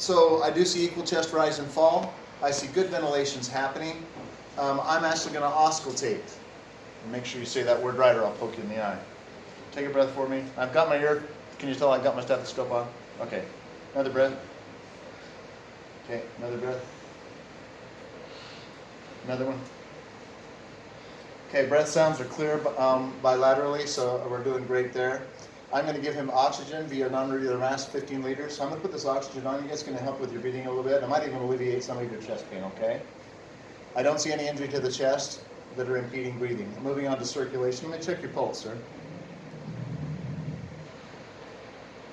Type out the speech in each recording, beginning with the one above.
So I do see equal chest rise and fall. I see good ventilations happening. I'm actually going to auscultate. Make sure you say that word right or I'll poke you in the eye. Take a breath for me. I've got my ear. Can you tell I've got my stethoscope on? Okay. Another breath. Okay, another breath. Another one. Okay, breath sounds are clear bilaterally, so we're doing great there. I'm going to give him oxygen via non-radial mask, 15 liters. So I'm going to put this oxygen on you. It's going to help with your breathing a little bit. I might even alleviate some of your chest pain, okay? I don't see any injury to the chest that are impeding breathing. Moving on to circulation. Let me check your pulse, sir.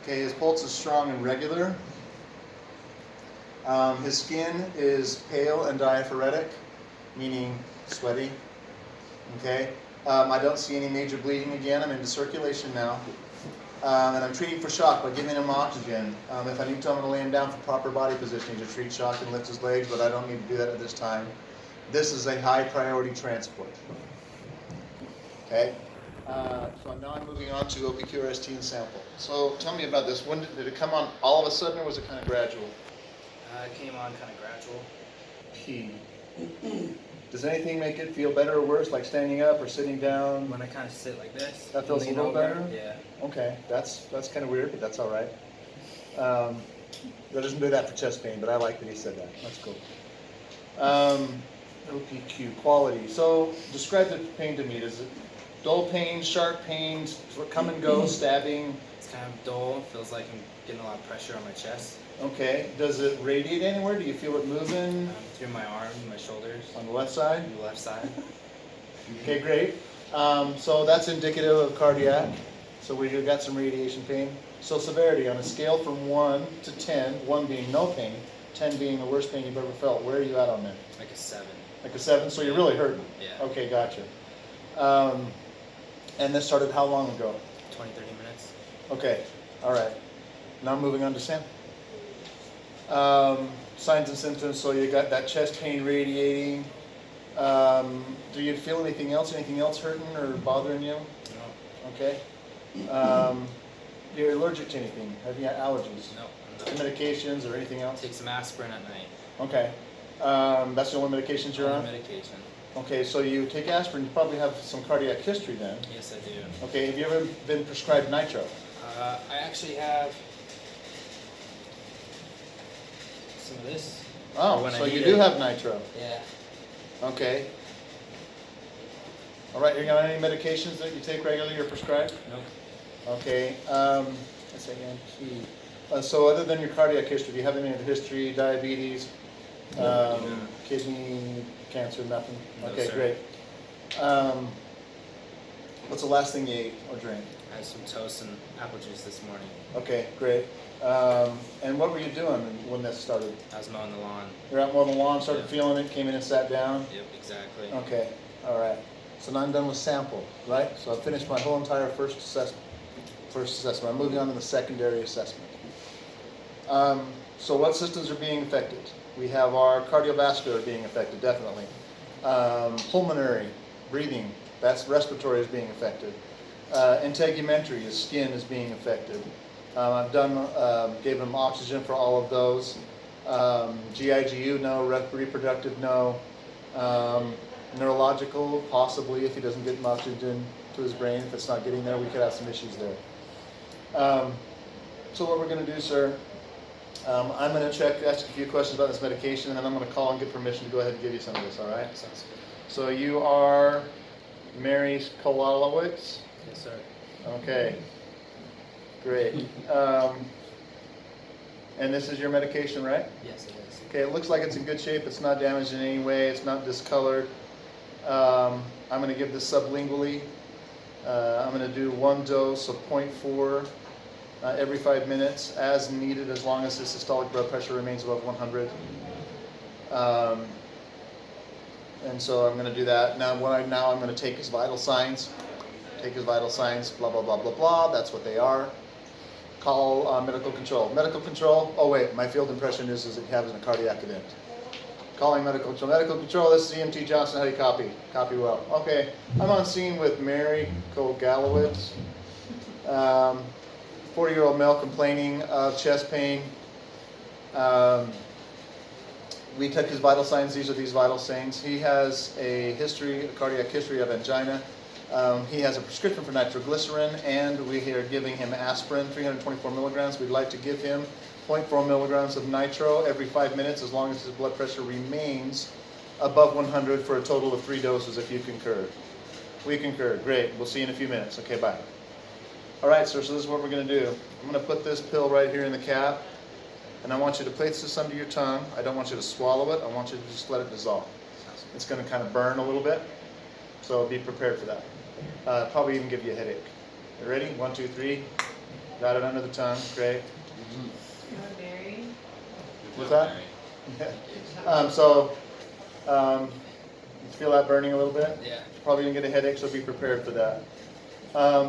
Okay, his pulse is strong and regular. His skin is pale and diaphoretic, meaning sweaty. Okay, I don't see any major bleeding again. I'm into circulation now. And I'm treating for shock by giving him oxygen. If I need to, I'm going to lay him down for proper body positioning to treat shock and lift his legs, but I don't need to do that at this time. This is a high priority transport. Okay, so now I'm moving on to OPQRST and sample. So tell me about this. When did it come on all of a sudden, or was it kind of gradual? It came on kind of gradual. Does anything make it feel better or worse, like standing up or sitting down? When I kind of sit like this. That feels a little better? Yeah. Okay, that's kind of weird, but that's all right. That doesn't do that for chest pain, but I like that he said that. That's cool. OPQ, quality. So describe the pain to me. Is it dull pain, sharp pains, come and go, stabbing? It's kind of dull. Feels like I'm getting a lot of pressure on my chest. Okay. Does it radiate anywhere? Do you feel it moving? Through my arm, my shoulders. On the left side? On the left side. Okay, great. So that's indicative of cardiac. So we've got some radiation pain. So severity on a scale from 1 to 10, 1 being no pain, 10 being the worst pain you've ever felt. Where are you at on that? Like a 7. Like a 7, so you're really hurting? Yeah. Okay, gotcha. And this started how long ago? 20, 30 minutes. Okay, all right. Now moving on to Sam. Signs and symptoms, so you got that chest pain radiating. Do you feel anything else? Anything else hurting or bothering you? No. Okay. You're allergic to anything? Have you got allergies? No. Medications or anything else? Take some aspirin at night. Okay. That's the only medications you're on? Medication. Okay, so you take aspirin, you probably have some cardiac history then. Yes, I do. Okay, have you ever been prescribed nitro? I actually have some of this. Oh, so you do have nitro. Yeah. Okay. All right, you got any medications that you take regularly or prescribed? Nope. Okay. Let's say so other than your cardiac history, do you have any other history, diabetes, kidney cancer, nothing? No, Okay, sir. great. What's the last thing you ate or drank? I had some toast and apple juice this morning. Okay, great. And what were you doing when this started? I was mowing the lawn. You're out mowing the lawn, started Yep. feeling it, came in and sat down? Yep, exactly. Okay, all right. So now I'm done with sample, right? So I've finished my whole entire first assessment. I'm moving on to the secondary assessment. So what systems are being affected? We have our cardiovascular being affected, definitely. Pulmonary, breathing, that's respiratory is being affected. Integumentary, his skin is being affected. I've gave him oxygen for all of those. GIGU, no. Reproductive, no. Neurological, possibly, if he doesn't get oxygen to his brain. If it's not getting there, we could have some issues there. So what we're going to do, sir, I'm going to ask a few questions about this medication, and then I'm going to call and get permission to go ahead and give you some of this, all right? Sounds good. So you are Mary Kolalowitz? Yes, sir. Okay, great. And this is your medication, right? Yes, it is. Okay, it looks like it's in good shape. It's not damaged in any way. It's not discolored. I'm going to give this sublingually. I'm going to do one dose of 0.4 every 5 minutes as needed, as long as the systolic blood pressure remains above 100. And so I'm going to do that. Now I'm going to take his vital signs. Blah, blah, blah, blah, blah. That's what they are. Call medical control. Medical control. Oh, wait. My field impression is that he has a cardiac event. Calling medical control. Medical control, this is EMT Johnson. How do you copy? Copy well. Okay. I'm on scene with Mary Kogalowitz. 40-year-old male complaining of chest pain. We took his vital signs. These are these vital signs. He has a cardiac history of angina. He has a prescription for nitroglycerin, and we are giving him aspirin, 324 milligrams. We'd like to give him 0.4 milligrams of nitro every 5 minutes as long as his blood pressure remains above 100 for a total of 3 doses if you concur. We concur. Great. We'll see you in a few minutes. Okay, bye. All right, sir, so this is what we're going to do. I'm going to put this pill right here in the cap, and I want you to place this under your tongue. I don't want you to swallow it. I want you to just let it dissolve. It's going to kind of burn a little bit, so be prepared for that. Probably even give you a headache. You ready? 1, 2, 3. Got it under the tongue. Great. What's that? Yeah. You feel that burning a little bit? Yeah. You're probably going to get a headache, so be prepared for that.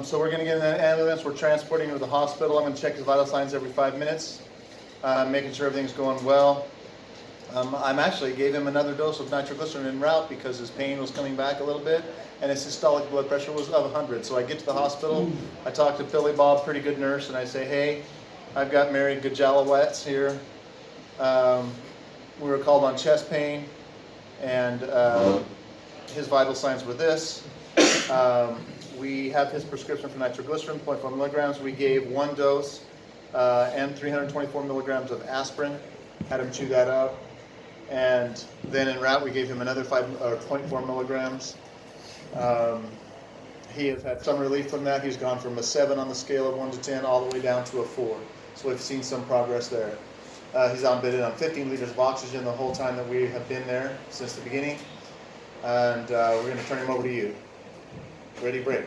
So we're going to get in an ambulance. We're transporting him to the hospital. I'm going to check his vital signs every 5 minutes, making sure everything's going well. I'm actually gave him another dose of nitroglycerin en route because his pain was coming back a little bit, and his systolic blood pressure was of 100. So I get to the hospital. I talk to Billy Bob, pretty good nurse, and I say, hey, I've got Mary Gajalowitz here. We were called on chest pain, and his vital signs were this. We have his prescription for nitroglycerin, 0.4 milligrams. We gave 1 dose and 324 milligrams of aspirin. Had him chew that out. And then en route, we gave him another 0.4 milligrams. He has had some relief from that. He's gone from a 7 on the scale of 1 to 10 all the way down to a 4. So we've seen some progress there. He's been on 15 liters of oxygen the whole time that we have been there since the beginning. And we're going to turn him over to you. Ready, break.